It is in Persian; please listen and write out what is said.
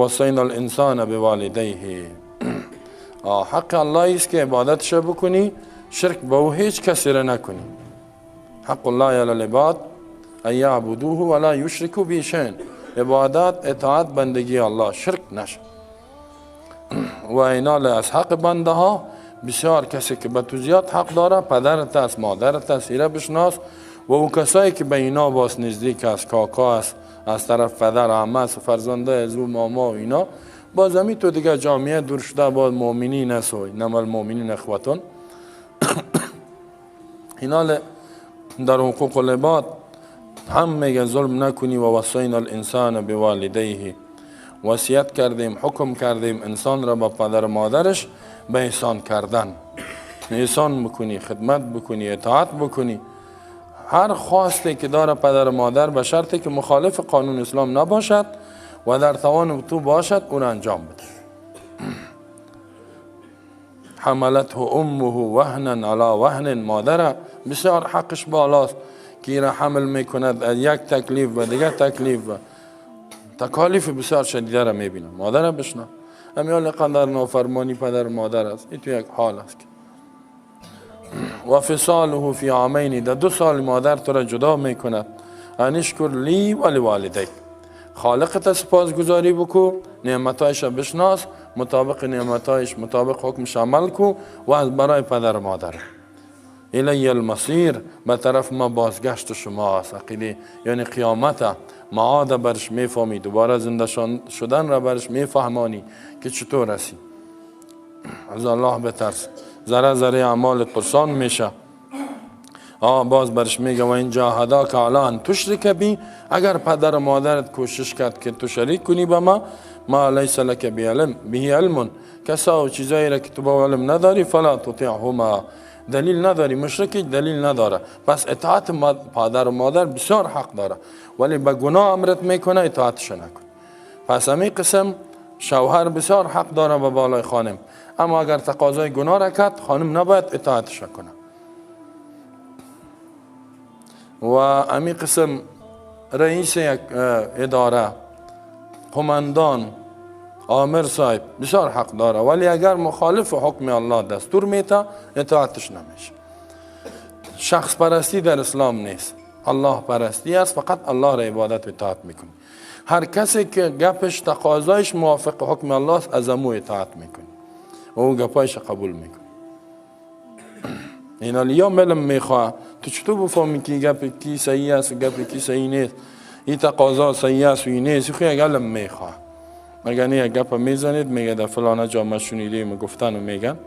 وصینا الانسان بوالدیه. حق الله است که عبادتش بکنی، شرک به او هیچ کسی را نکنی. حق الله علی العباد ان یعبدوه ولا یشرکوا به شیئا. عبادت، اطاعت، بندگی الله، شرک نشه. و اینال از حق بنده ها بسیار کسی که به تو زیاد حق داره، پدرت است، مادرت است، ایره بشناس. و او کسایی که به اینا باز نزدیک است، کاکا است، از طرف پدر، عمه است، فرزنده از او، ماما و اینا، باز همی تو دیگه جامعه دور شده، باز مؤمنین است و انما المؤمنین اخوتون. اینال در حقوق العباد هم میگه ظلم نکنی. و وصینا الانسان بوالدیه، وصیت کردیم، حکم کردیم انسان را با پدر و مادرش به احسان کردن. احسان بکنی، خدمت بکنی، اطاعت بکنی. هر خواسته که داره پدر و مادر به شرطی که مخالف قانون اسلام نباشد و در توان تو باشد اون انجام بده. حملته امه وهنا علی وهن. مادر بسیار حقش بالاست که ایره حمل میکند از یک تکلیف و دیگر تکلیف و تکالیف بسیار شدیده را میبینه. مادر بشنه همیال قدر نافرمانی پدر مادر است. این تو یک حال است. و فصاله فی عامین. در 2 سال مادر تو را جدا میکند. انشکر لی ولی والدیک. خالقت سپاسگزاری بکو، نعمتایش بشناس، مطابق نعمتایش، مطابق حکمش عمل کو و از برای پدر مادر. الی المصیر. به طرف ما بازگشت شما است. عقیده یعنی قیامت، معاد برش میفهمی، دوباره زنده شدن را برش میفهمانی که چطور هستی. از الله بترس. ذره ذره اعمالت پرسان میشه. باز برش میگه و این جاهداک علی ان تشرک بی. اگر پدر و مادرت کوشش کرد که تو شریک کنی به ما لیس لک به علم، کسا و چیزایی را که تو با علم نداری، فلا تطیعهما. دلیل نداری، مشرکی دلیل نداره. پس اطاعت پدر و مادر بسیار حق داره، ولی به گناه امرت میکنه اطاعتش نکن. پس همین قسم شوهر بسیار حق داره به بالای خانم، اما اگر تقاضای گناه را کرد خانم نباید اطاعتش کنه. و همین قسم رئیس یک اداره، قماندان، آمر صاحب بسیار حق داره، ولی اگر مخالف حکم الله دستور میته اطاعتش نمیشه. شخص پرستی در اسلام نیست، الله پرستی است. فقط الله را عبادت و اطاعت میکنی. هر کسی که گپش تقاضایش موافق حکم الله است از امو اطاعت میکنی و او گپایش قبول میکنی. اینا لیا علم میخواه تو چطور بفهمی که گپ کی صحیح است و گپ کی صحیح نیست، این تقاضا صحیح است و این نیست. خو یک علم میخواه. مگر نه یک گپ میزنید میگه در فلانه جا ما شنیدیم گفتن و میگن